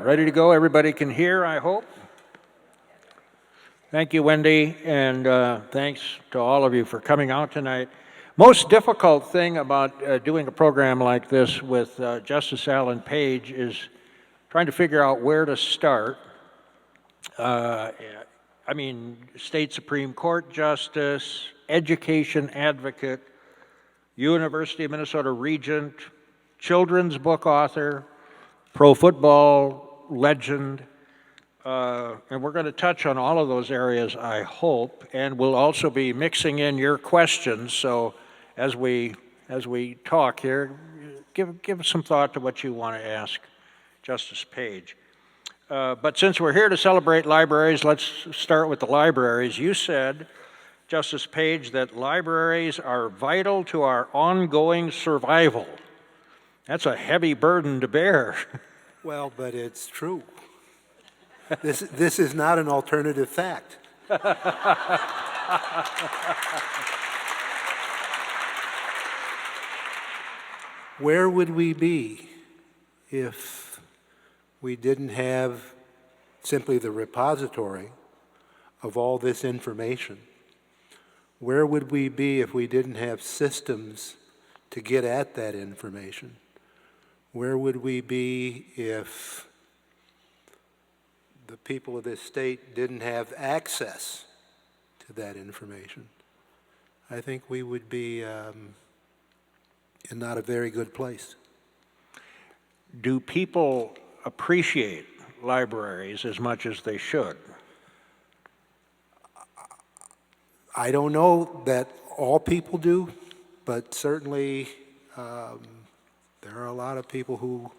ready to go? Everybody can hear, I hope. Thank you, Wendy, and thanks to all of you for coming out tonight. Most difficult thing about doing a program like this with Justice Alan Page is trying to figure out where to start. I mean, state Supreme Court justice, education advocate, University of Minnesota regent, children's book author, pro football legend, and we're going to touch on all of those areas, I hope, and we'll also be mixing in your questions. So as we talk here, give some thought to what you want to ask Justice Page. But since we're here to celebrate libraries, let's start with the libraries. You said, Justice Page, that libraries are vital to our ongoing survival. That's a heavy burden to bear. Well, but it's true. This is not an alternative fact. Where would we be if we didn't have simply the repository of all this information? Where would we be if we didn't have systems to get at that information? Where would we be if the people of this state didn't have access to that information? I think we would be in not a very good place. Do people appreciate libraries as much as they should? I don't know that all people do, but certainly there are a lot of people who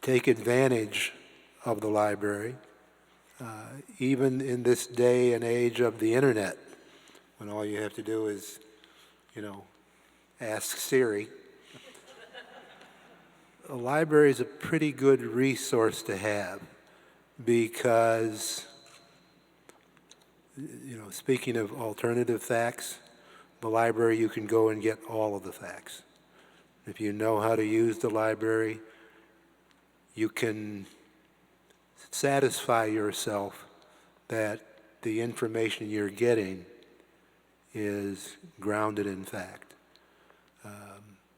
take advantage of the library, even in this day and age of the internet, when all you have to do is, ask Siri. A library is a pretty good resource to have because, speaking of alternative facts, the library, you can go and get all of the facts. If you know how to use the library, you can satisfy yourself that the information you're getting is grounded in fact,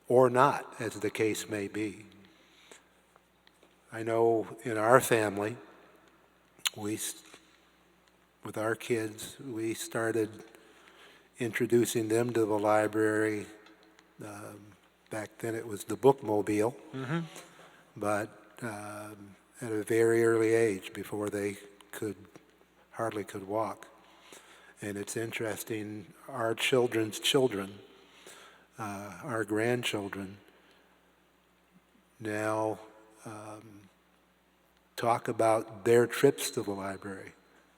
or not, as the case may be. I know in our family, with our kids, we started introducing them to the library. Back then it was the bookmobile, but at a very early age, before they hardly could walk. And it's interesting, our children's children, our grandchildren, now talk about their trips to the library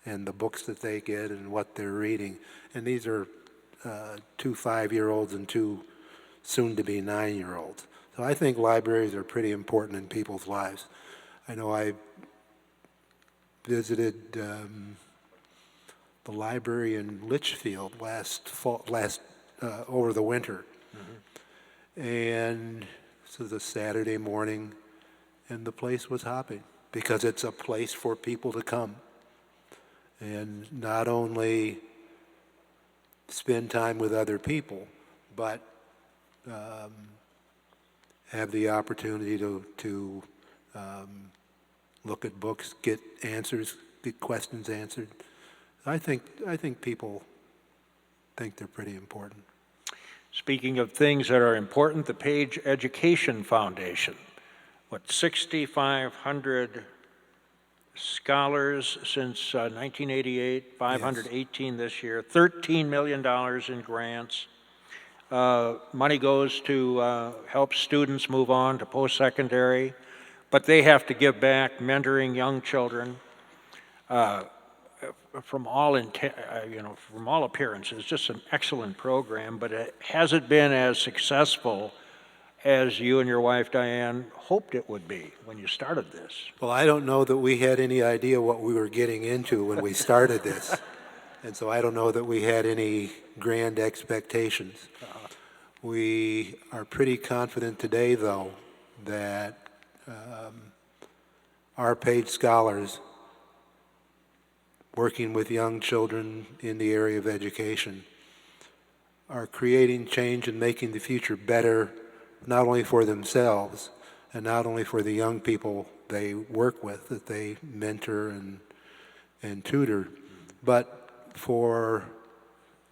and the books that they get and what they're reading. And these are 2 5-year-olds and 2 soon-to-be 9-year-olds. So I think libraries are pretty important in people's lives. I know I visited the library in Litchfield over the winter. And this was a Saturday morning, and the place was hopping because it's a place for people to come and not only spend time with other people, but have the opportunity to look at books, get questions answered. I think people think they're pretty important. Speaking of things that are important, the Page Education Foundation, 6,500 scholars since 1988, 518 this year, $13 million in grants. Money goes to help students move on to post-secondary, but they have to give back, mentoring young children. From all appearances, just an excellent program, but it hasn't been as successful as you and your wife Diane hoped it would be when you started this. Well, I don't know that we had any idea what we were getting into when we started this, and so I don't know that we had any grand expectations. We are pretty confident today, though, that our paid scholars working with young children in the area of education are creating change and making the future better, not only for themselves and not only for the young people they work with, that they mentor and tutor, but for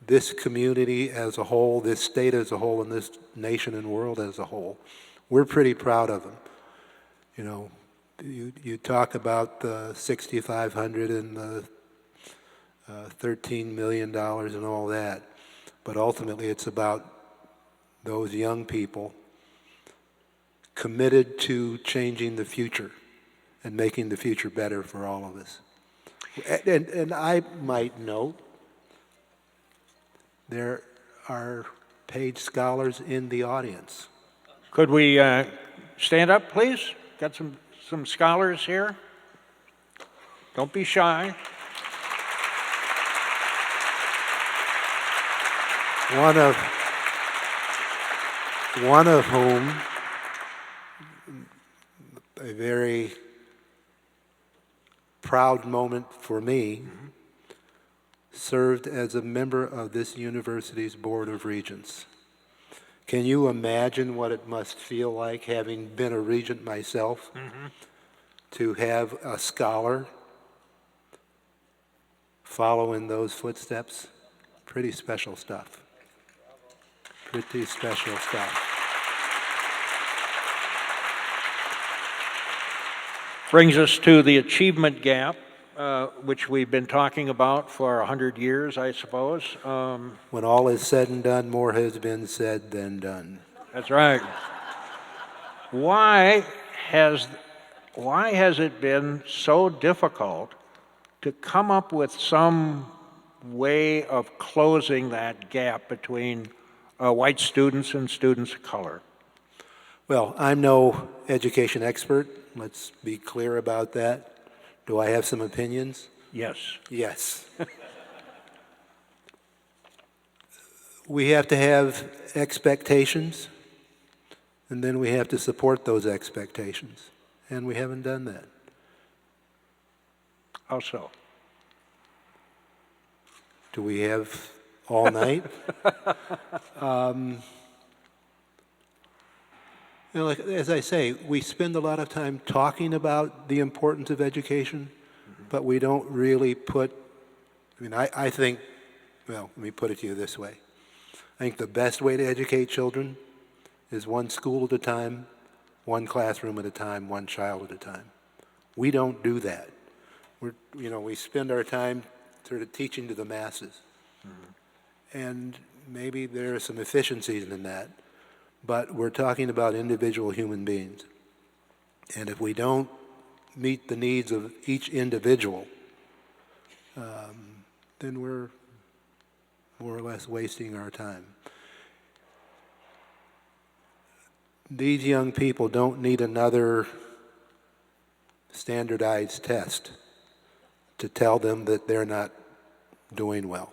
this community as a whole, this state as a whole, and this nation and world as a whole. We're pretty proud of them. You know, you talk about the 6,500 and the $13 million and all that, but ultimately it's about those young people committed to changing the future and making the future better for all of us. And I might note, there are paid scholars in the audience. Could we stand up, please? Got some scholars here. Don't be shy. One of whom, a very proud moment for me, served as a member of this university's Board of Regents. Can you imagine what it must feel like, having been a regent myself, to have a scholar follow in those footsteps? Pretty special stuff. Pretty special stuff. Brings us to the achievement gap, which we've been talking about for 100 years, I suppose. When all is said and done, more has been said than done. That's right. Why has it been so difficult to come up with some way of closing that gap between white students and students of color? Well, I'm no education expert. Let's be clear about that. Do I have some opinions? Yes. Yes. We have to have expectations, and then we have to support those expectations. And we haven't done that. How so? Do we have all night? You know, like, as I say, we spend a lot of time talking about the importance of education, but we don't really put, I think, well, let me put it to you this way. I think the best way to educate children is one school at a time, one classroom at a time, one child at a time. We don't do that. We spend our time sort of teaching to the masses. And maybe there are some efficiencies in that. But we're talking about individual human beings. And if we don't meet the needs of each individual, then we're more or less wasting our time. These young people don't need another standardized test to tell them that they're not doing well.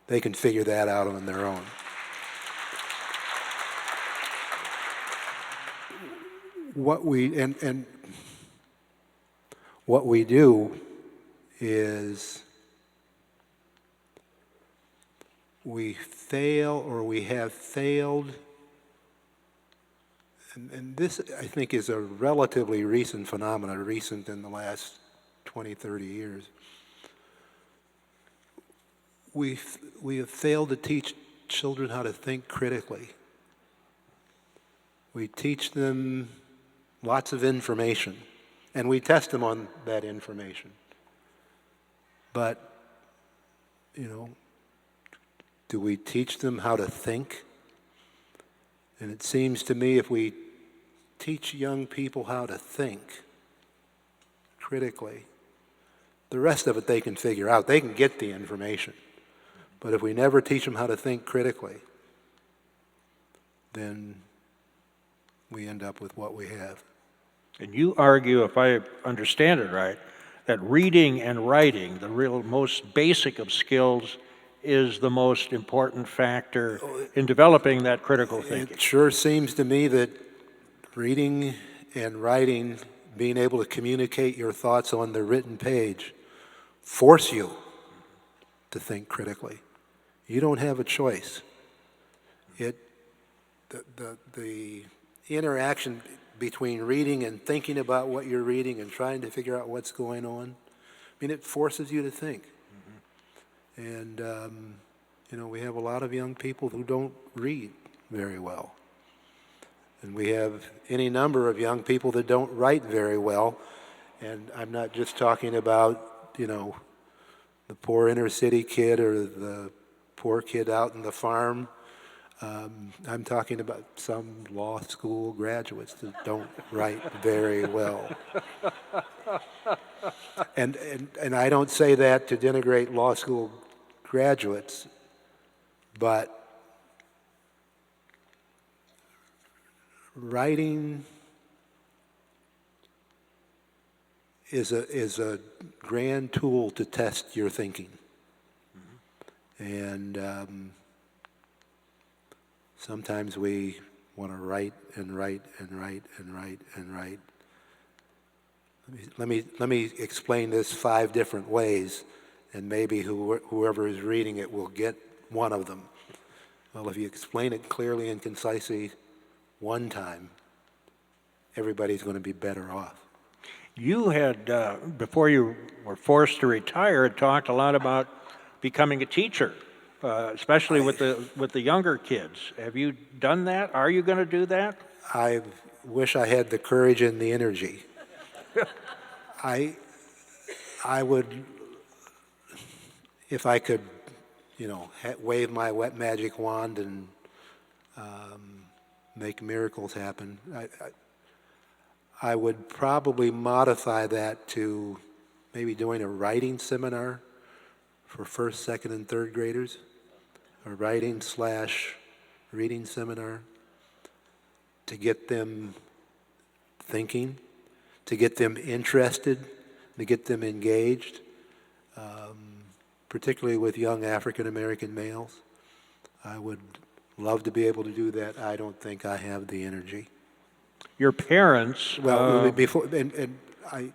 They can figure that out on their own. What we do is we fail, or we have failed, and this, I think, is a relatively recent phenomenon, recent in the last 20, 30 years. We have failed to teach children how to think critically. We teach them lots of information, and we test them on that information. But, do we teach them how to think? And it seems to me if we teach young people how to think critically, the rest of it they can figure out. They can get the information. But if we never teach them how to think critically, then we end up with what we have. And you argue, if I understand it right, that reading and writing, the real most basic of skills, is the most important factor in developing that critical thinking. It sure seems to me that reading and writing being able to communicate your thoughts on the written page force you to think critically. You don't have a choice. The interaction between reading and thinking about what you're reading and trying to figure out what's going on, I mean, it forces you to think. And, we have a lot of young people who don't read very well. And we have any number of young people that don't write very well. And I'm not just talking about, the poor inner city kid or the poor kid out in the farm. I'm talking about some law school graduates that don't write very well. And I don't say that to denigrate law school graduates, but writing is a grand tool to test your thinking. And sometimes we want to write and write and write and write and write. Let me explain this 5 different ways, and maybe whoever is reading it will get one of them. Well, if you explain it clearly and concisely one time, everybody's going to be better off. You had, before you were forced to retire, had talked a lot about becoming a teacher, especially with the younger kids. Have you done that? Are you going to do that? I wish I had the courage and the energy. I would, if I could, wave my wet magic wand and make miracles happen, I would probably modify that to maybe doing a writing seminar for first, second, and third graders, a writing/reading seminar to get them thinking, to get them interested, to get them engaged, particularly with young African American males. I would love to be able to do that. I don't think I have the energy. Your parents... before, and I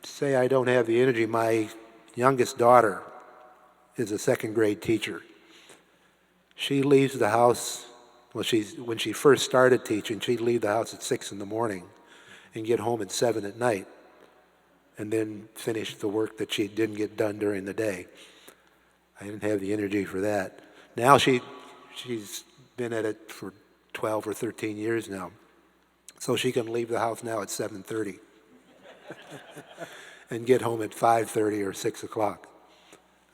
say I don't have the energy. My youngest daughter is a second grade teacher. She leaves the house, when she first started teaching, she'd leave the house at 6 in the morning and get home at 7 at night, and then finish the work that she didn't get done during the day. I didn't have the energy for that. Now she's been at it for 12 or 13 years now, so she can leave the house now at 7:30 and get home at 5:30 or 6 o'clock.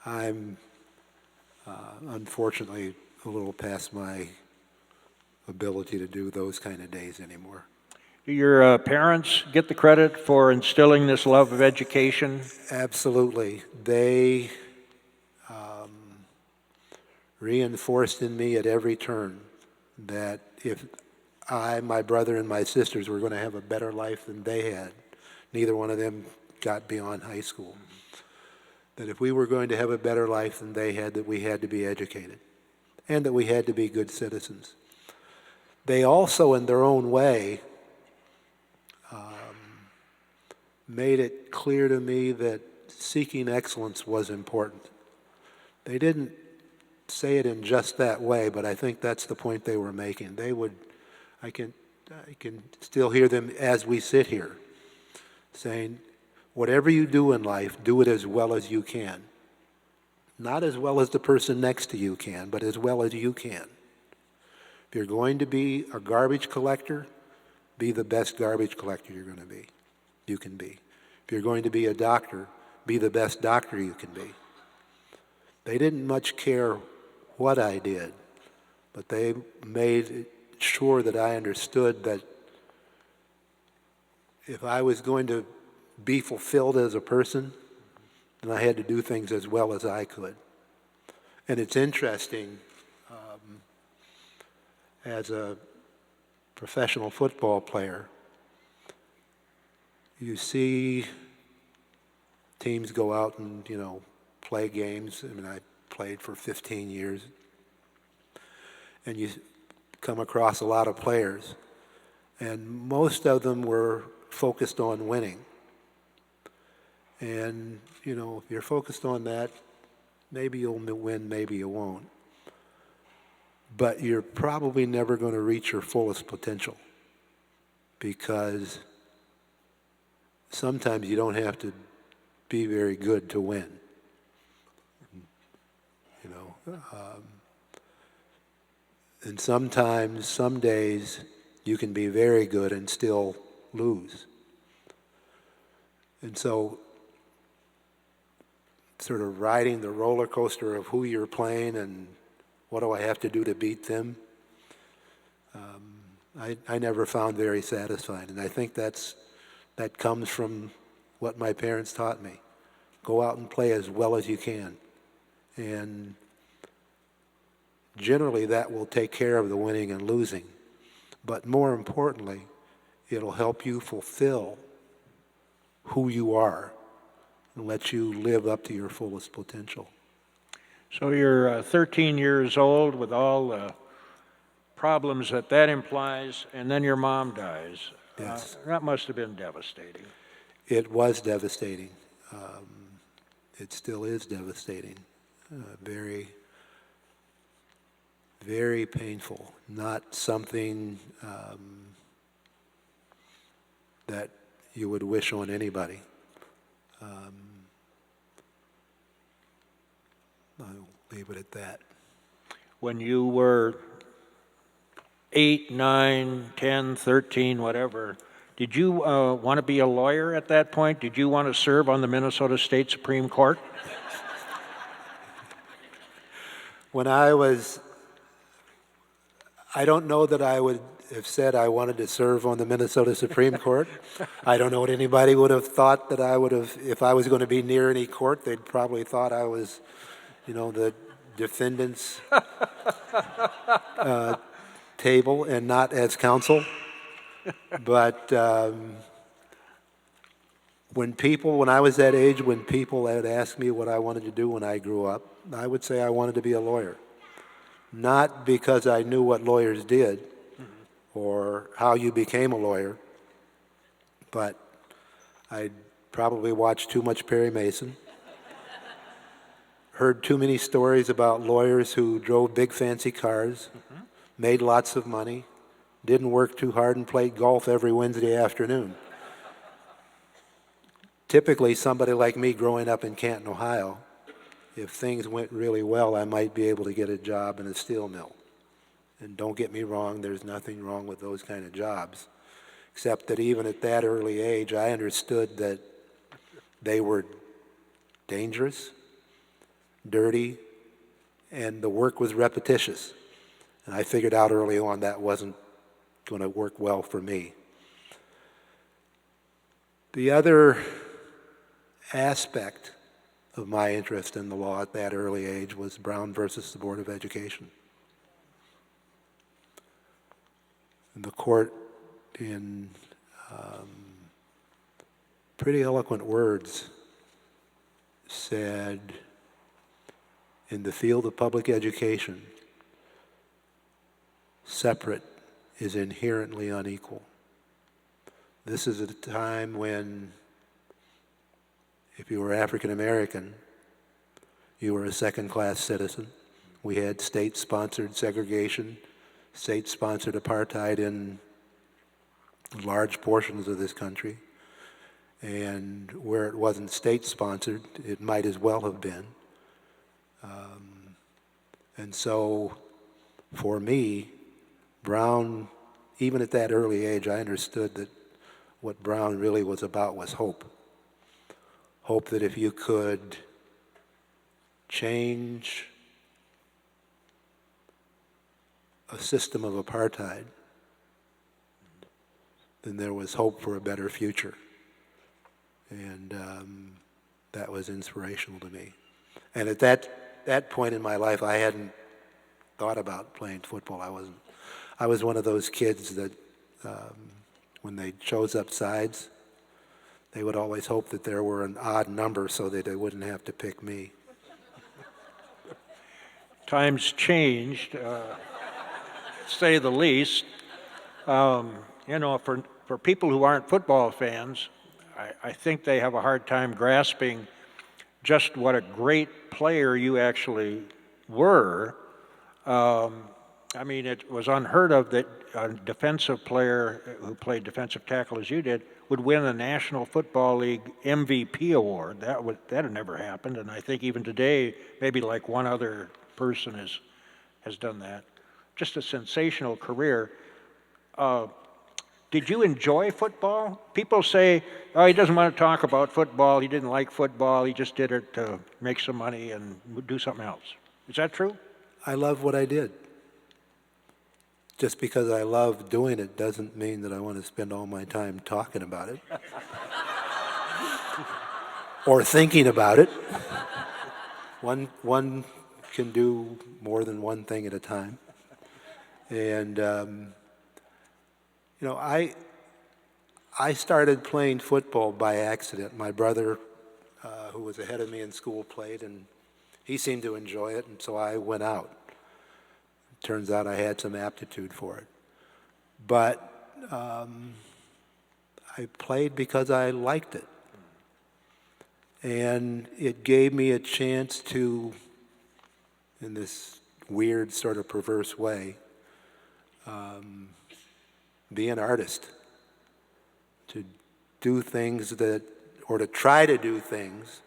I'm unfortunately a little past my ability to do those kind of days anymore. Do your parents get the credit for instilling this love of education? Absolutely. They reinforced in me at every turn that if I, my brother, and my sisters were going to have a better life than they had, neither one of them got beyond high school, that if we were going to have a better life than they had, that we had to be educated and that we had to be good citizens. They also, in their own way, made it clear to me that seeking excellence was important. They didn't say it in just that way, but I think that's the point they were making. I can still hear them as we sit here saying, whatever you do in life, do it as well as you can. Not as well as the person next to you can, but as well as you can. If you're going to be a garbage collector, be the best garbage collector you can be. If you're going to be a doctor, be the best doctor you can be. They didn't much care what I did, but they made sure that I understood that if I was going to be fulfilled as a person, then I had to do things as well as I could. And it's interesting, as a professional football player, you see teams go out and, play games. I mean, I played for 15 years. And you come across a lot of players. And most of them were focused on winning. And, you know, if you're focused on that, maybe you'll win, maybe you won't. But you're probably never going to reach your fullest potential, because sometimes you don't have to be very good to win. You know, and sometimes, some days, you can be very good and still lose. And so, sort of riding the roller coaster of who you're playing and what do I have to do to beat them, I never found very satisfying. And I think that comes from what my parents taught me. Go out and play as well as you can. And generally that will take care of the winning and losing. But more importantly, it'll help you fulfill who you are and let you live up to your fullest potential. So you're 13 years old with all the problems that implies, and then your mom dies. Yes. That must have been devastating. It was devastating. It still is devastating. Very, very painful. Not something that you would wish on anybody. I'll leave it at that. When you were 8, 9, 10, 13, whatever, did you want to be a lawyer at that point? Did you want to serve on the Minnesota State Supreme Court? When I don't know that I would have said I wanted to serve on the Minnesota Supreme Court. I don't know what anybody would have thought that I would have, if I was going to be near any court, they'd probably thought I was, you know, the defendant's table and not as counsel. But when I was that age, when people had asked me what I wanted to do when I grew up, I would say I wanted to be a lawyer. Not because I knew what lawyers did or how you became a lawyer, but I'd probably watched too much Perry Mason, heard too many stories about lawyers who drove big fancy cars, made lots of money, didn't work too hard, and played golf every Wednesday afternoon. Typically, somebody like me growing up in Canton, Ohio, if things went really well, I might be able to get a job in a steel mill. And don't get me wrong, there's nothing wrong with those kind of jobs, except that even at that early age, I understood that they were dangerous, dirty, and the work was repetitious. And I figured out early on that wasn't going to work well for me. The other aspect of my interest in the law at that early age was Brown versus the Board of Education. And the court, in pretty eloquent words, said, in the field of public education, separate is inherently unequal. This is at a time when, if you were African American, you were a second-class citizen. We had state-sponsored segregation, state-sponsored apartheid in large portions of this country. And where it wasn't state-sponsored, it might as well have been. And so, for me, Brown, even at that early age, I understood that what Brown really was about was hope. Hope that if you could change a system of apartheid, then there was hope for a better future. And that was inspirational to me. And at that point in my life, I hadn't thought about playing football. I was one of those kids that when they chose up sides, they would always hope that there were an odd number so that they wouldn't have to pick me. Times changed, to say the least. You know, for for people who aren't football fans, I think they have a hard time grasping just what a great player you actually were. I mean, it was unheard of that a defensive player who played defensive tackle as you did would win a National Football League MVP award. That had never happened, and I think even today, maybe like one other person has done that. Just a sensational career. Did you enjoy football? People say, oh, he doesn't want to talk about football. He didn't like football. He just did it to make some money and do something else. Is that true? I love what I did. Just because I love doing it doesn't mean that I want to spend all my time talking about it or thinking about it. One can do more than one thing at a time. And, you know, I started playing football by accident. My brother, who was ahead of me in school, played, and he seemed to enjoy it, and so I went out. Turns out I had some aptitude for it. But I played because I liked it. And it gave me a chance to, in this weird sort of perverse way, be an artist, to do things that, or to try to do things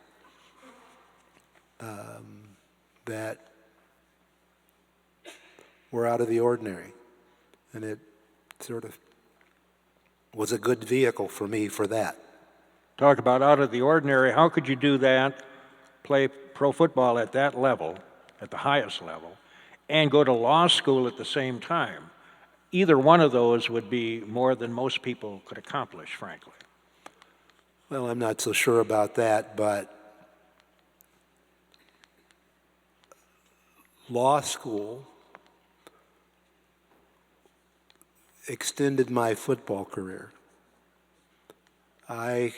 that were out of the ordinary. And it sort of was a good vehicle for me for that. Talk about out of the ordinary. How could you do that, play pro football at that level, at the highest level, and go to law school at the same time? Either one of those would be more than most people could accomplish, frankly. Well, I'm not so sure about that, but law school extended my football career. I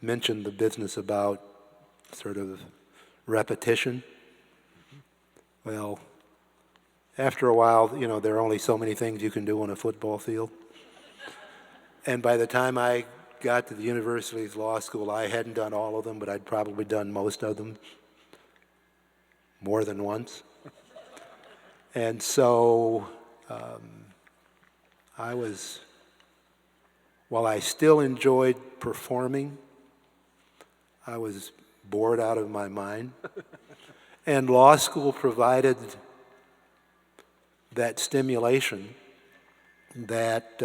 mentioned the business about sort of repetition. Well, after a while, you know, there are only so many things you can do on a football field. And by the time I got to the university's law school, I hadn't done all of them, but I'd probably done most of them more than once. And so while I still enjoyed performing, I was bored out of my mind. And law school provided that stimulation, that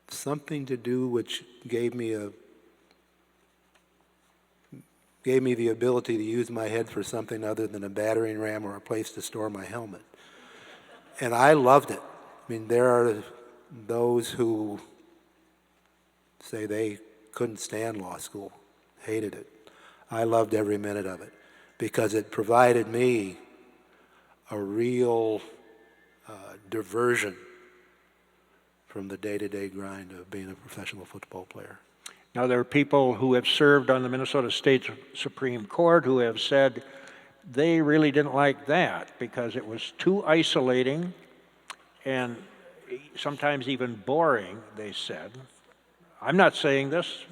something to do which gave me the ability to use my head for something other than a battering ram or a place to store my helmet. And I loved it. I mean, there are those who say they couldn't stand law school, hated it. I loved every minute of it because it provided me a real diversion from the day-to-day grind of being a professional football player. Now, there are people who have served on the Minnesota State Supreme Court who have said they really didn't like that because it was too isolating and sometimes even boring, they said. I'm not saying this.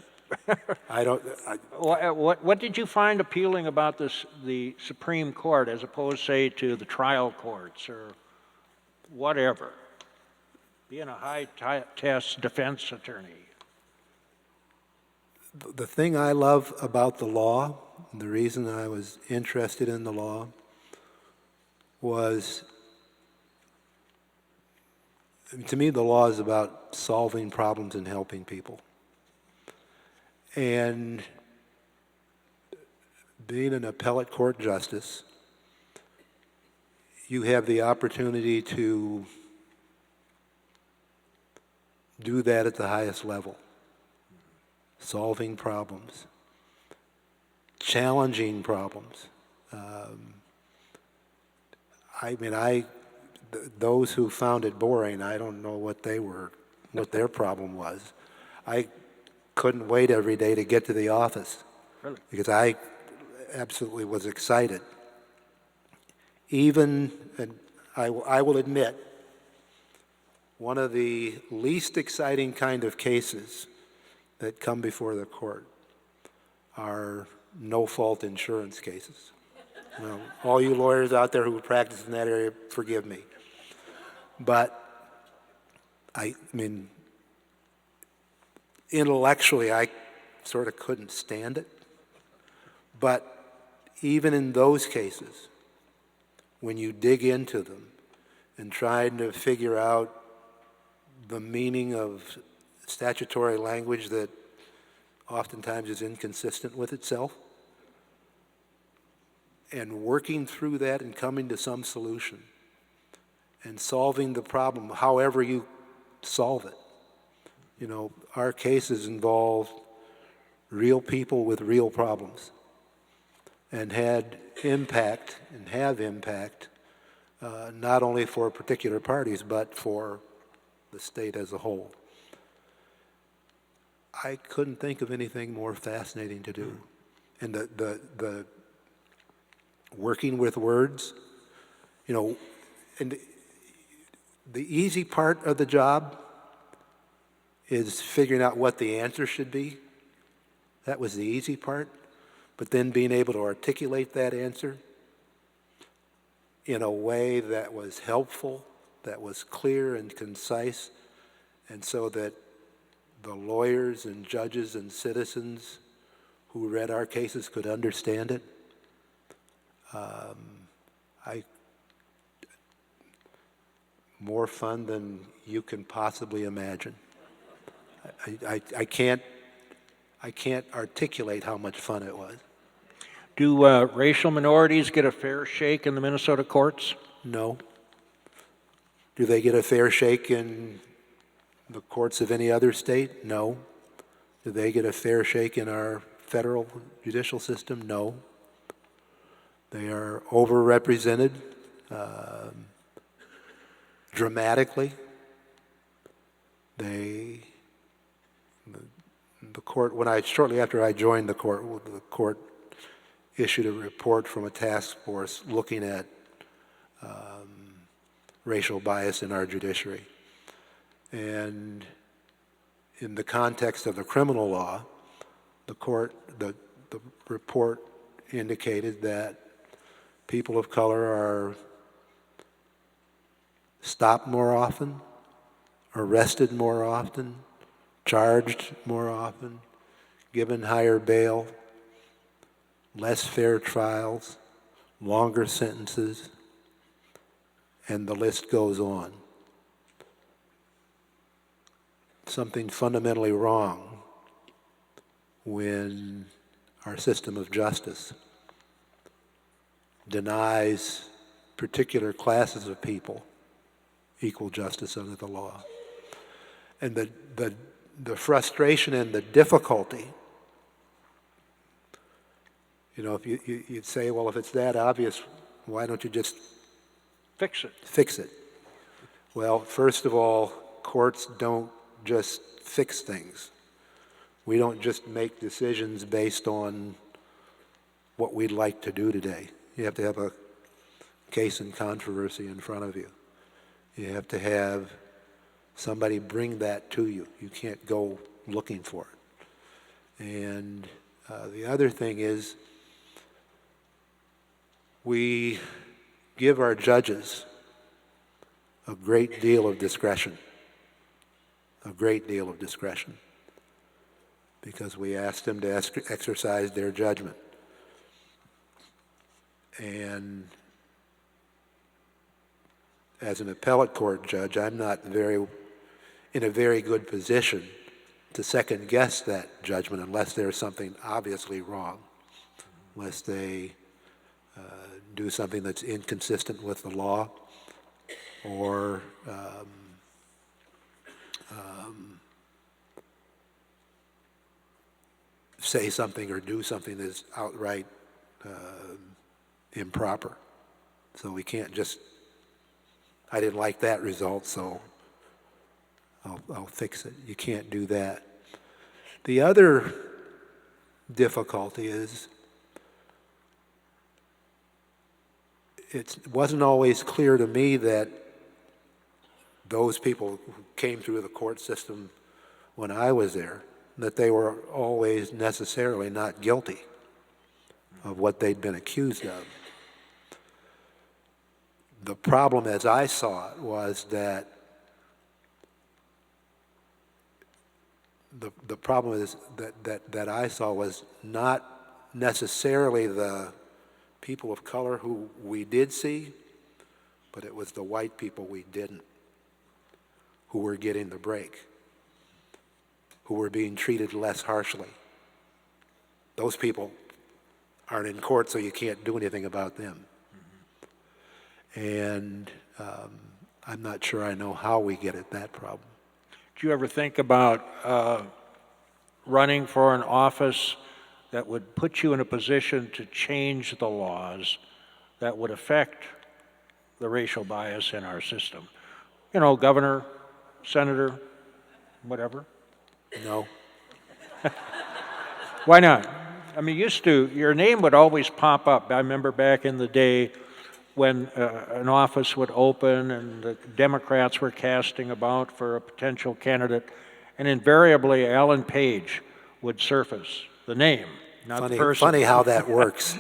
What did you find appealing about the Supreme Court as opposed, say, to the trial courts or whatever? Being a high-test defense attorney. The thing I love about the law, the reason I was interested in the law, was, to me, the law is about solving problems and helping people. And being an appellate court justice, you have the opportunity to do that at the highest level. Solving problems, challenging problems. Those who found it boring, I don't know what their problem was. I couldn't wait every day to get to the office. Really? Because I absolutely was excited. Even, and I will admit, one of the least exciting kind of cases that come before the court are no-fault insurance cases. Well, all you lawyers out there who practice in that area, forgive me. But I mean, intellectually, I sort of couldn't stand it. But even in those cases, when you dig into them and try to figure out the meaning of statutory language that oftentimes is inconsistent with itself, and working through that and coming to some solution and solving the problem however you solve it. You know, our cases involve real people with real problems and had impact and have impact not only for particular parties but for the state as a whole. I couldn't think of anything more fascinating to do. And the working with words, you know, and the easy part of the job is figuring out what the answer should be. That was the easy part. But then being able to articulate that answer in a way that was helpful, that was clear and concise, and so that the lawyers and judges and citizens who read our cases could understand it. More fun than you can possibly imagine. I can't articulate how much fun it was. Do racial minorities get a fair shake in the Minnesota courts? No. Do they get a fair shake in the courts of any other state? No. Do they get a fair shake in our federal judicial system? No. They are overrepresented dramatically. The court, shortly after I joined the court issued a report from a task force looking at racial bias in our judiciary. And in the context of the criminal law, the report indicated that people of color are stopped more often, arrested more often, charged more often, given higher bail, less fair trials, longer sentences, and the list goes on. Something fundamentally wrong when our system of justice denies particular classes of people equal justice under the law. And the frustration and the difficulty, you know, if you'd say, well, if it's that obvious, why don't you just Fix it. fix it? Well, first of all, courts don't just fix things. We don't just make decisions based on what we'd like to do today. You have to have a case in controversy in front of you. You have to have somebody bring that to you. You can't go looking for it. And the other thing is, we give our judges a great deal of discretion, because we ask them to exercise their judgment. And as an appellate court judge, I'm not in a very good position to second guess that judgment unless there's something obviously wrong, unless they do something that's inconsistent with the law, or say something or do something that's outright improper. So we can't just, I didn't like that result, so I'll fix it. You can't do that. The other difficulty is it wasn't always clear to me that those people who came through the court system when I was there, that they were always necessarily not guilty of what they'd been accused of. The problem as I saw it was that the problem is that I saw was not necessarily the people of color who we did see, but it was the white people we didn't, who were getting the break, who were being treated less harshly. Those people aren't in court, so you can't do anything about them. And I'm not sure I know how we get at that problem. Do you ever think about running for an office that would put you in a position to change the laws that would affect the racial bias in our system? You know, governor, senator, whatever. No? Why not? I mean, your name would always pop up. I remember back in the day when an office would open and the Democrats were casting about for a potential candidate, and invariably Alan Page would surface, the name, not the person. Funny how that works.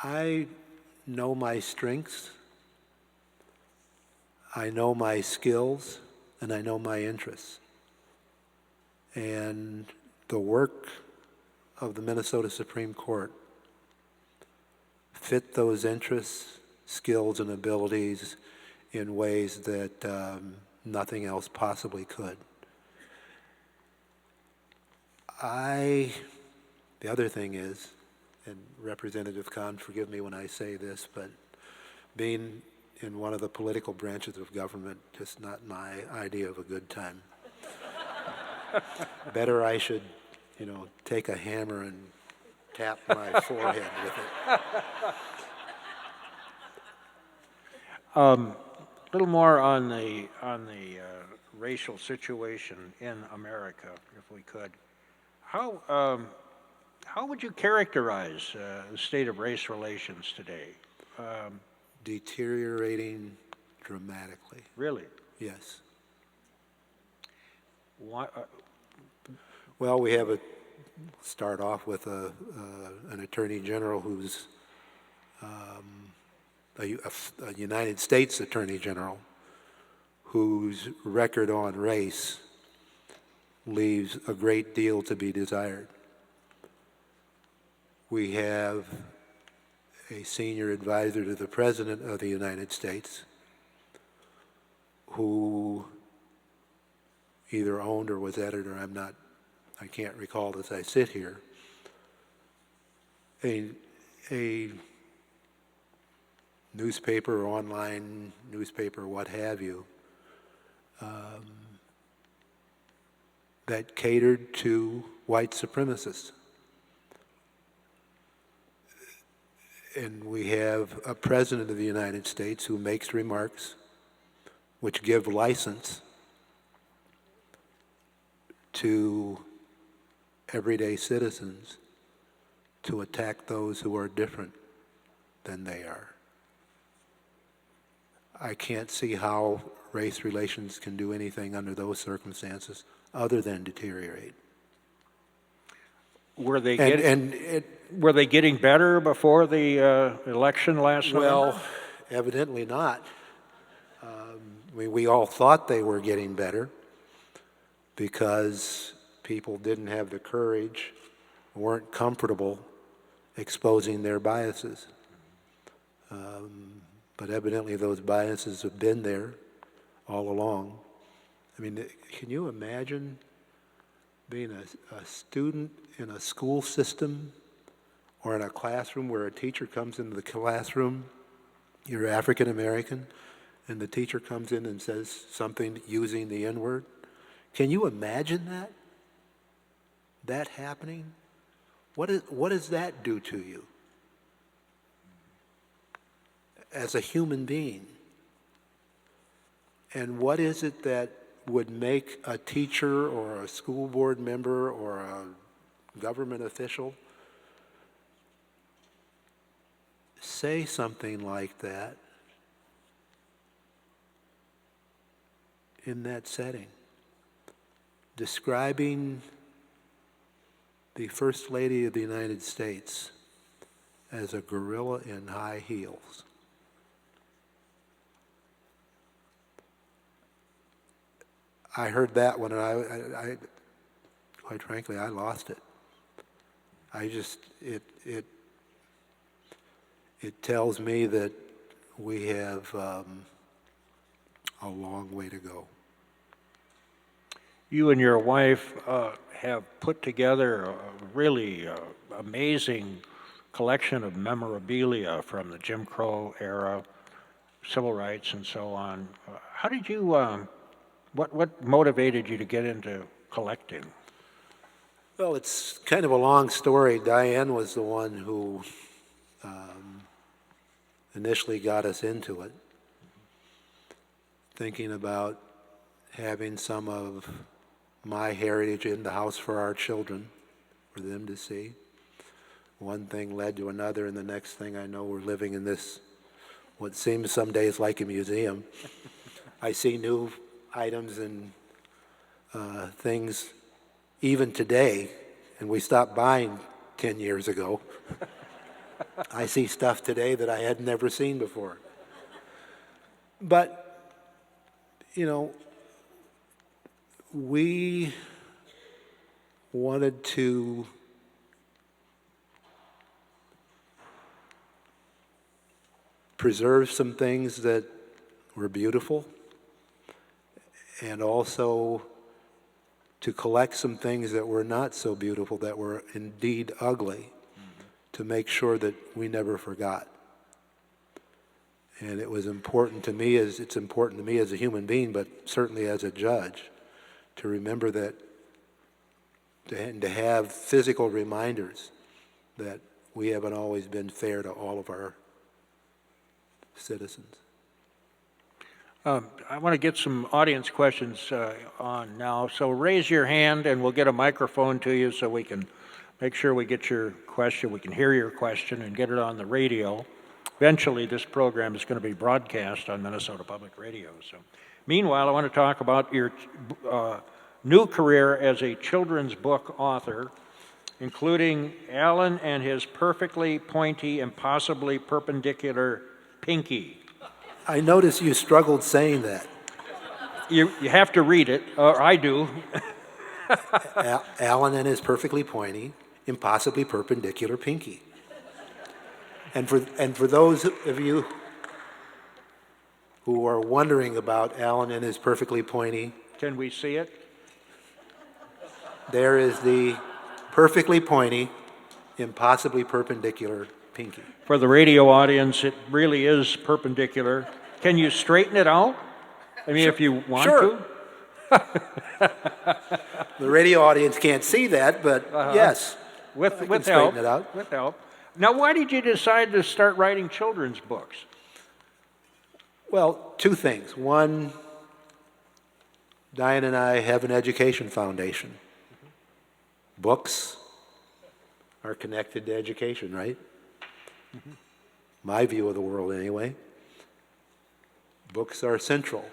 I know my strengths, I know my skills, and I know my interests. And the work of the Minnesota Supreme Court fit those interests, skills, and abilities in ways that nothing else possibly could. The other thing is, and Representative Kahn, forgive me when I say this, but being in one of the political branches of government, just not my idea of a good time. Better I should, take a hammer and tap my forehead with it. A little more on the racial situation in America, if we could. How would you characterize the state of race relations today? Deteriorating dramatically. Really? Yes. Why, Well, we have start off with an attorney general who's a United States attorney general whose record on race leaves a great deal to be desired. We have a senior advisor to the President of the United States who either owned or was editor, I can't recall as I sit here, a newspaper or online newspaper, what have you, that catered to white supremacists. And we have a president of the United States who makes remarks which give license to everyday citizens to attack those who are different than they are. I can't see how race relations can do anything under those circumstances other than deteriorate. were they getting better before the election last November? Well, evidently not. We all thought they were getting better because people didn't have the courage, weren't comfortable exposing their biases. But evidently those biases have been there all along. I mean, can you imagine being a student in a school system or in a classroom where a teacher comes into the classroom, you're African American, and the teacher comes in and says something using the N-word? Can you imagine that? That happening? What does that do to you as a human being? And what is it that would make a teacher or a school board member or a government official say something like that in that setting, describing the First Lady of the United States as a gorilla in high heels. I heard that one, and I quite frankly, I lost it. It tells me that we have a long way to go. You and your wife have put together a really amazing collection of memorabilia from the Jim Crow era, civil rights, and so on. How did you? What motivated you to get into collecting? Well, it's kind of a long story. Diane was the one who initially got us into it, thinking about having some of my heritage in the house for our children, for them to see. One thing led to another, and the next thing I know, we're living in this, what seems some days like a museum. I see new items and things even today, and we stopped buying 10 years ago. I see stuff today that I had never seen before. But, you know, we wanted to preserve some things that were beautiful, and also to collect some things that were not so beautiful, that were indeed ugly, to make sure that we never forgot. And it was important to me, as it's important to me as a human being, but certainly as a judge, to remember that, and to have physical reminders that we haven't always been fair to all of our citizens. I want to get some audience questions on now. So raise your hand and we'll get a microphone to you so we can make sure we get your question, we can hear your question and get it on the radio. Eventually this program is going to be broadcast on Minnesota Public Radio. So, meanwhile, I want to talk about your new career as a children's book author, including Alan and his perfectly pointy, impossibly perpendicular Pinky. I noticed you struggled saying that. You have to read it, or I do. Alan and his perfectly pointy, impossibly perpendicular Pinky. And for those of you who are wondering about Alan and his perfectly pointy, Can we see it? there is the perfectly pointy, impossibly perpendicular Pinky. For the radio audience, it really is perpendicular. Can you straighten it out? I mean, if you want Sure. to. The radio audience can't see that, but yes, With I can help. straighten it out. With help. Now, why did you decide to start writing children's books? Well, two things. One, Diane and I have an education foundation. Books are connected to education, right? My view of the world, anyway. Books are central.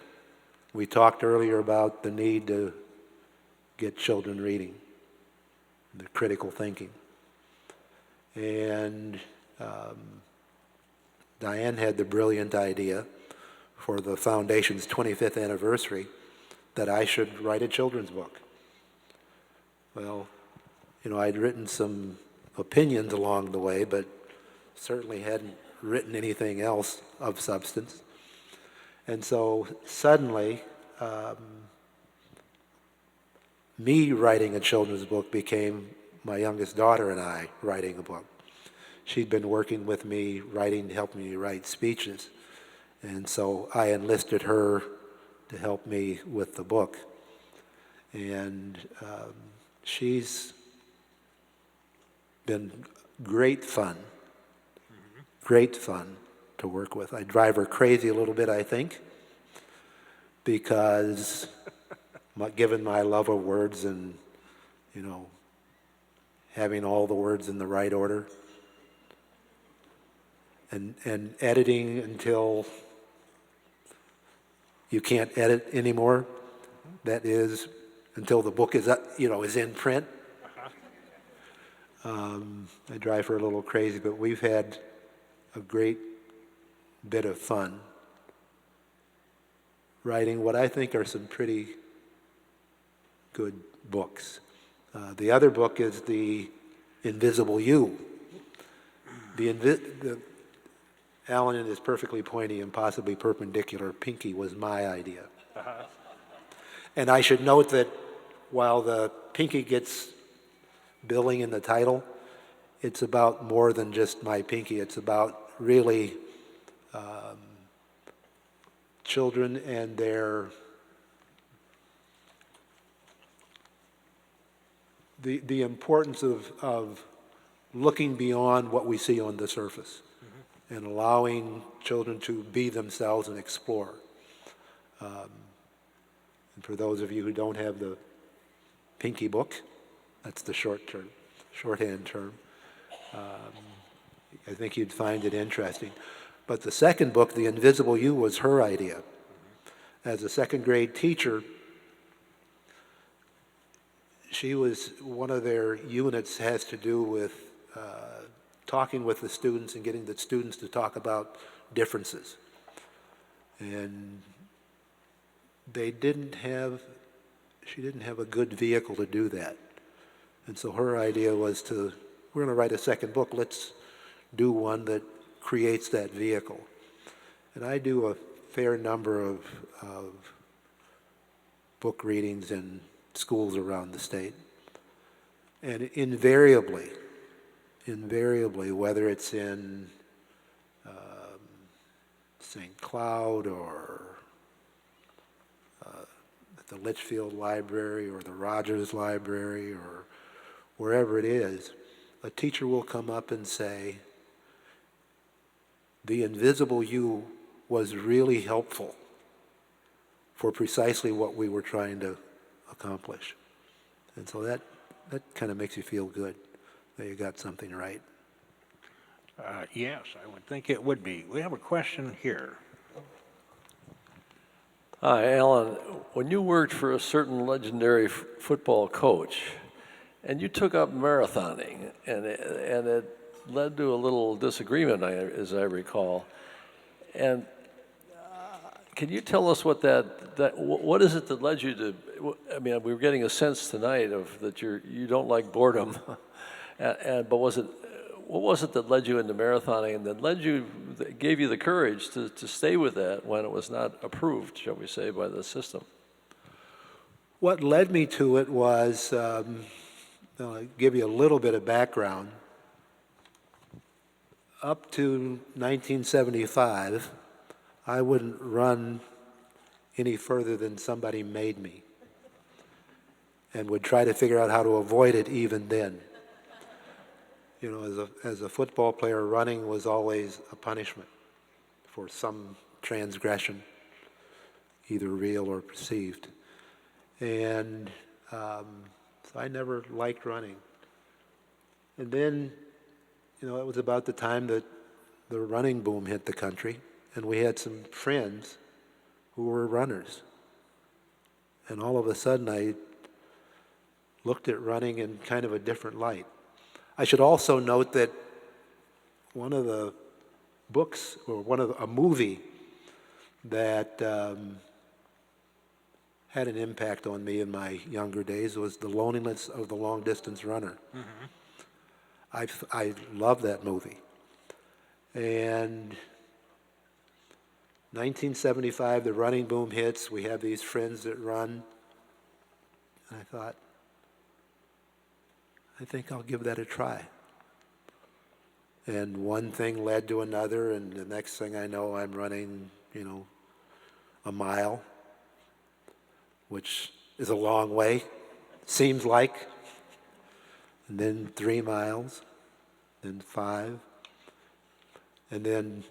We talked earlier about the need to get children reading, the critical thinking. And Diane had the brilliant idea for the foundation's 25th anniversary that I should write a children's book. Well, you know, I'd written some opinions along the way, but certainly hadn't written anything else of substance. And so suddenly, me writing a children's book became my youngest daughter and I writing a book. She'd been working with me, helping me write speeches. And so I enlisted her to help me with the book. And she's been great fun to work with. I drive her crazy a little bit, I think, because given my love of words and, you know, having all the words in the right order. and editing until you can't edit anymore. That is, until the book is is in print. I drive her a little crazy, but we've had a great bit of fun writing what I think are some pretty good books. The other book is The Invisible You. Alan is perfectly pointy and possibly perpendicular. Pinky was my idea. And I should note that while the pinky gets billing in the title, it's about more than just my pinky. It's about really children and the importance of looking beyond what we see on the surface and allowing children to be themselves and explore. And for those of you who don't have the pinky book, that's the shorthand term, I think you'd find it interesting. But the second book, The Invisible You, was her idea. As a second grade teacher, one of their units has to do with talking with the students and getting the students to talk about differences. And she didn't have a good vehicle to do that. And so her idea was we're going to write a second book, let's do one that creates that vehicle. And I do a fair number of book readings in schools around the state. And invariably, whether it's in St. Cloud or at the Litchfield Library or the Rogers Library or wherever it is, a teacher will come up and say, The Invisible You was really helpful for precisely what we were trying to accomplish. And so that kind of makes you feel good that you got something right. Yes, I would think it would be. We have a question here. Hi, Alan. When you worked for a certain legendary football coach, and you took up marathoning, and it led to a little disagreement, as I recall. And can you tell us what what is it that led you to? I mean, we were getting a sense tonight that you don't like boredom, but what was it that led you into marathoning and that gave you the courage to stay with that when it was not approved, shall we say, by the system? What led me to it was, I'll give you a little bit of background. Up to 1975, I wouldn't run any further than somebody made me, and would try to figure out how to avoid it even then. You know, as a football player, running was always a punishment for some transgression, either real or perceived. And so I never liked running. And then, it was about the time that the running boom hit the country, and we had some friends who were runners. And all of a sudden, I looked at running in kind of a different light. I should also note that one of the books, or a movie that had an impact on me in my younger days was The Loneliness of the Long Distance Runner. Mm-hmm. I love that movie. And 1975, the running boom hits. We have these friends that run. And I thought, I think I'll give that a try. And one thing led to another, and the next thing I know, I'm running, a mile, which is a long way, seems like. And then 3 miles, then 5, and then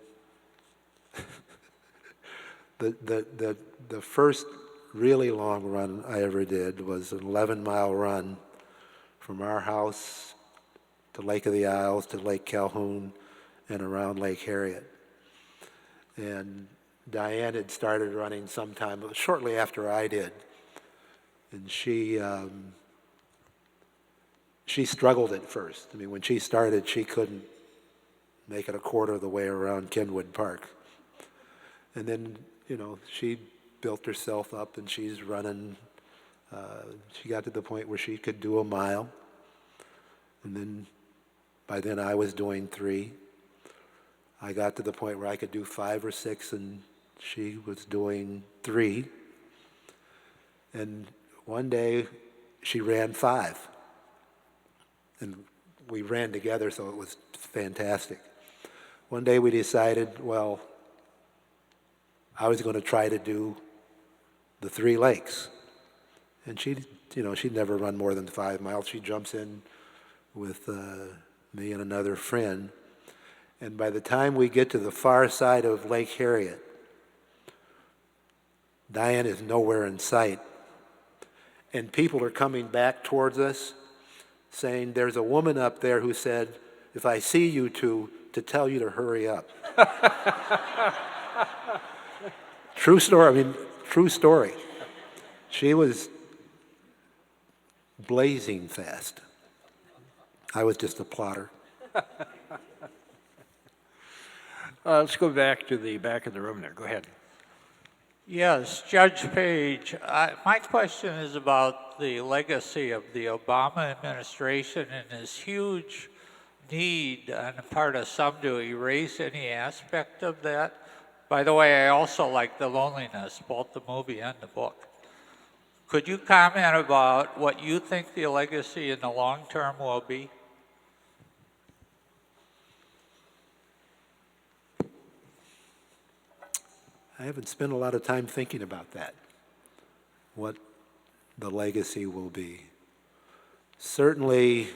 the first really long run I ever did was an 11-mile run from our house to Lake of the Isles to Lake Calhoun, and around Lake Harriet. And Diane had started running sometime shortly after I did. And she struggled at first. I mean, when she started, she couldn't make it a quarter of the way around Kenwood Park. And then, she built herself up, and she's running. She got to the point where she could do a mile. And then, by then I was doing 3. I got to the point where I could do 5 or 6, and she was doing 3. And one day, she ran 5. And we ran together, so it was fantastic. One day we decided, well, I was going to try to do the 3 lakes. And she'd never run more than 5 miles. She jumps in with me and another friend. And by the time we get to the far side of Lake Harriet, Diane is nowhere in sight. And people are coming back towards us saying, there's a woman up there who said, if I see you two, to tell you to hurry up. True story. True story. She was blazing fast. I was just a plotter. Let's go back to the back of the room there. Go ahead. Yes, Judge Page. My question is about the legacy of the Obama administration and this huge need on the part of some to erase any aspect of that. By the way, I also like The Loneliness, both the movie and the book. Could you comment about what you think the legacy in the long term will be? I haven't spent a lot of time thinking about that, what the legacy will be. Certainly,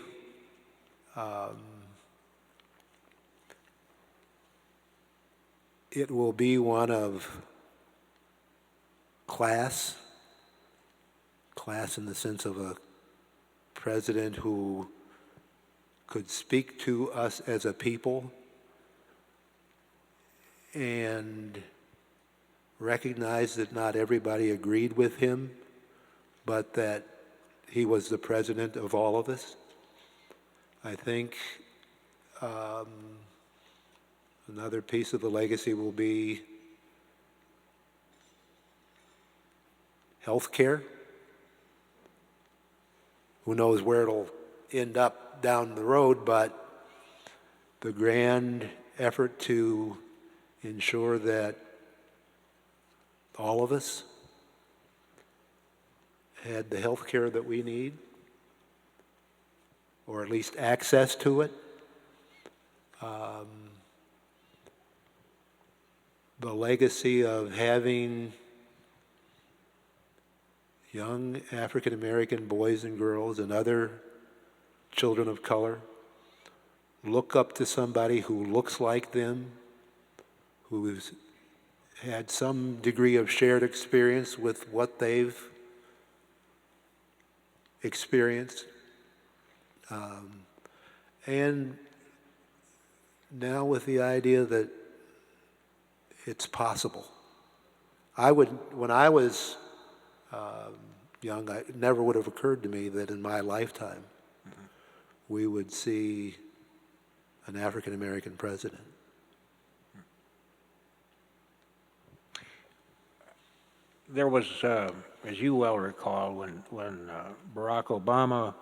it will be one of class in the sense of a president who could speak to us as a people and recognize that not everybody agreed with him, but that he was the president of all of us. I think another piece of the legacy will be health care. Who knows where it'll end up down the road, but the grand effort to ensure that all of us had the health care that we need, or at least access to it. The legacy of having young African American boys and girls and other children of color look up to somebody who looks like them, who's had some degree of shared experience with what they've experienced. And now with the idea that it's possible. When I was young, it never would have occurred to me that in my lifetime we would see an African American president. There was, as you well recall, when Barack Obama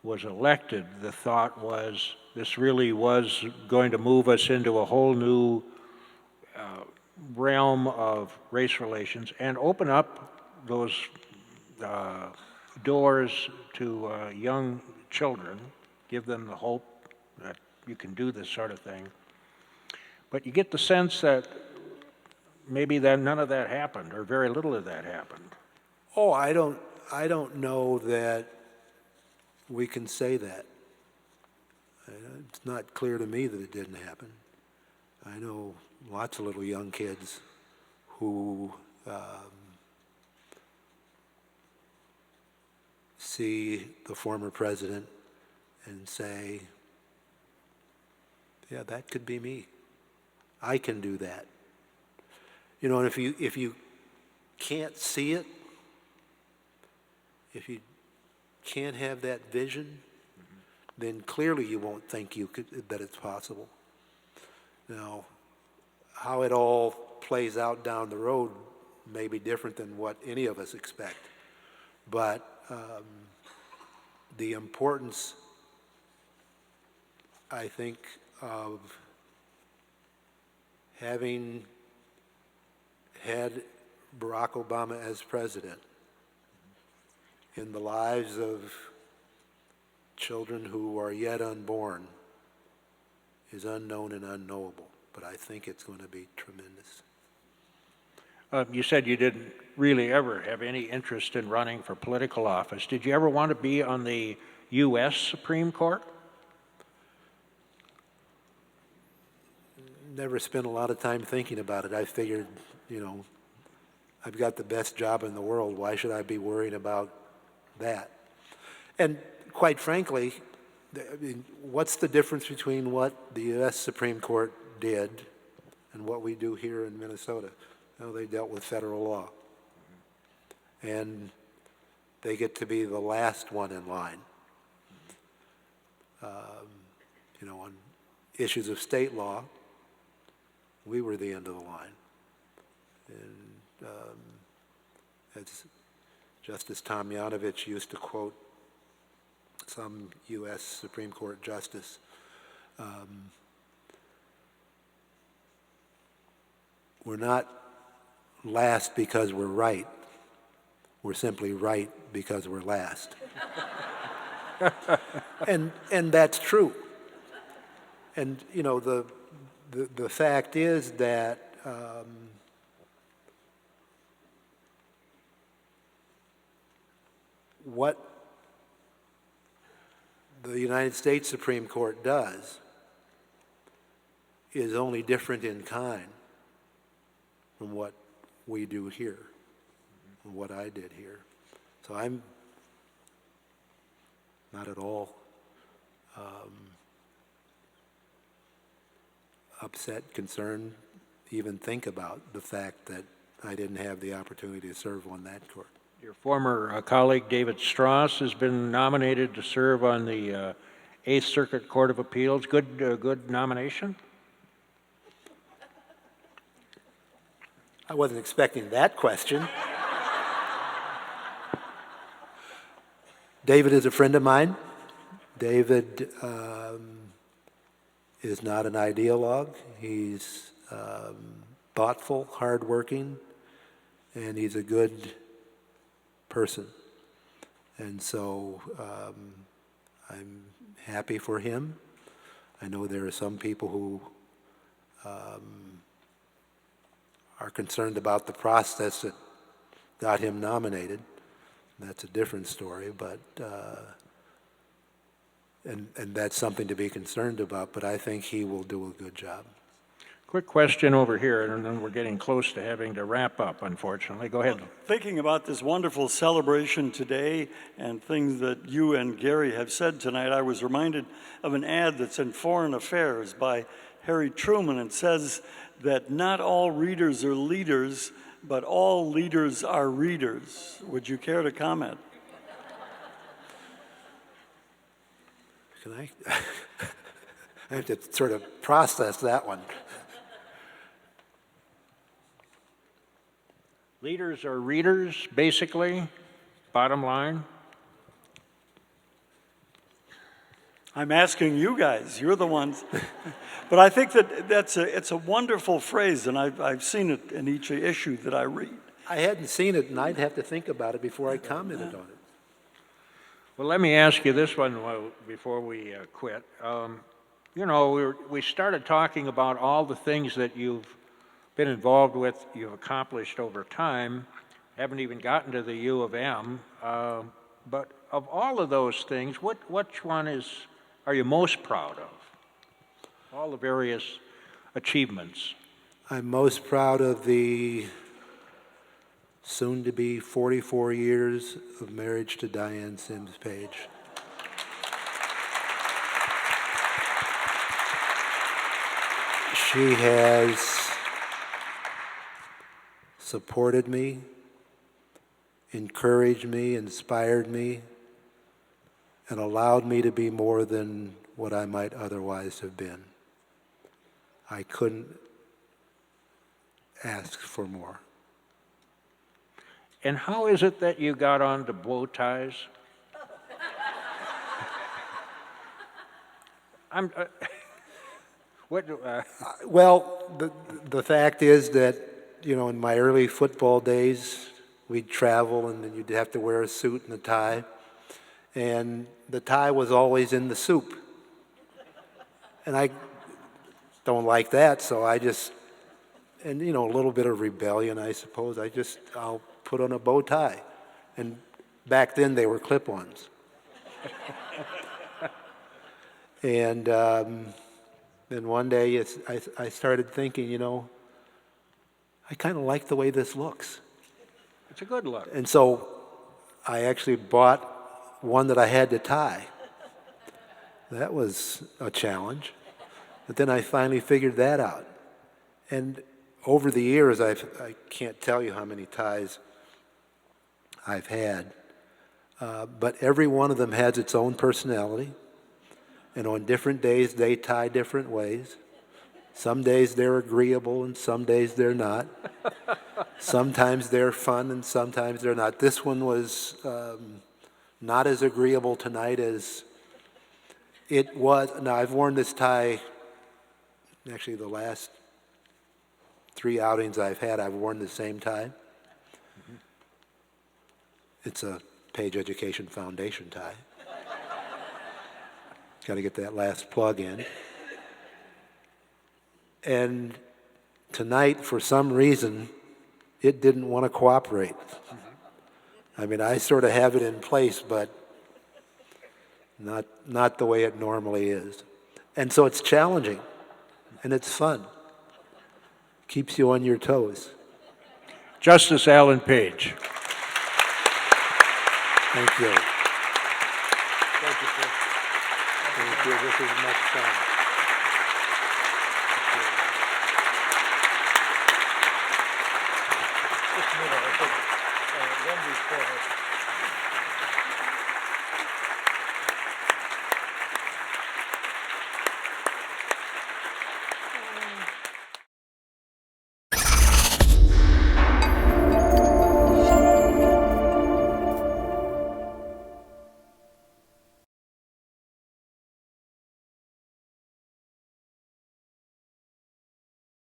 was elected, the thought was this really was going to move us into a whole new realm of race relations and open up those doors to young children, give them the hope that you can do this sort of thing. But you get the sense that maybe that none of that happened, or very little of that happened. Oh, I don't know that we can say that. It's not clear to me that it didn't happen. I know lots of little young kids who see the former president and say, yeah, that could be me. I can do that. You know, and if you can't see it, if you can't have that vision, then clearly you won't think that it's possible. Now, how it all plays out down the road may be different than what any of us expect, but the importance, I think, of having had Barack Obama as president in the lives of children who are yet unborn is unknown and unknowable, but I think it's going to be tremendous. You said you didn't really ever have any interest in running for political office. Did you ever want to be on the U.S. Supreme Court? Never spent a lot of time thinking about it. I figured, you know, I've got the best job in the world. Why should I be worrying about that? And quite frankly, I mean, what's the difference between what the U.S. Supreme Court did and what we do here in Minnesota? You know, they dealt with federal law. And they get to be the last one in line. You know, on issues of state law, we were the end of the line. And as Justice Tomjanovich used to quote some U.S. Supreme Court justice, we're not last because we're right. We're simply right because we're last. and that's true. And you know, the fact is that what the United States Supreme Court does is only different in kind from what we do here, and what I did here. So I'm not at all upset, concerned, even think about the fact that I didn't have the opportunity to serve on that court. Your former colleague David Strauss has been nominated to serve on the Eighth Circuit Court of Appeals. Good nomination? I wasn't expecting that question. David is a friend of mine. David is not an ideologue. He's thoughtful, hardworking, and he's a good person. And so I'm happy for him. I know there are some people who are concerned about the process that got him nominated. That's a different story, but and that's something to be concerned about, but I think he will do a good job. Quick question over here, and then we're getting close to having to wrap up, unfortunately. Go ahead. Thinking about this wonderful celebration today and things that you and Gary have said tonight, I was reminded of an ad that's in Foreign Affairs by Harry Truman. It says that not all readers are leaders, but all leaders are readers. Would you care to comment? Can I? I have to sort of process that one. Leaders are readers, basically, bottom line. I'm asking you guys, you're the ones. But I think that it's a wonderful phrase, and I've seen it in each issue that I read. I hadn't seen it, and I'd have to think about it before I commented on it. Well, let me ask you this one before we quit. You know, we started talking about all the things that you've been involved with, you've accomplished over time, haven't even gotten to the U of M. But of all of those things, which one are you most proud of? All the various achievements. I'm most proud of the soon-to-be 44 years of marriage to Diane Sims Page. She has supported me, encouraged me, inspired me, and allowed me to be more than what I might otherwise have been. I couldn't ask for more. And how is it that you got on to bow ties? I'm, what, Well, the fact is that, in my early football days, we'd travel and then you'd have to wear a suit and a tie. And the tie was always in the soup. And I don't like that, so I just, and a little bit of rebellion, I suppose, I'll put on a bow tie. And back then they were clip-ons. And then one day I started thinking, I kind of like the way this looks. it's a good look. And so I actually bought one that I had to tie. That was a challenge. But then I finally figured that out. And over the years, I can't tell you how many ties I've had. But every one of them has its own personality. And on different days, they tie different ways. Some days they're agreeable and some days they're not. Sometimes they're fun and sometimes they're not. This one was not as agreeable tonight as it was. Now, I've worn this tie, actually the last 3 outings I've had, I've worn the same tie. It's a Page Education Foundation tie. Got to get that last plug in. And tonight, for some reason, it didn't want to cooperate. I mean, I sort of have it in place, but not the way it normally is. And so it's challenging, and it's fun. Keeps you on your toes. Justice Alan Page. Thank you. Thank you, sir. Thank you. This is much fun. Just a minute, I think, one report.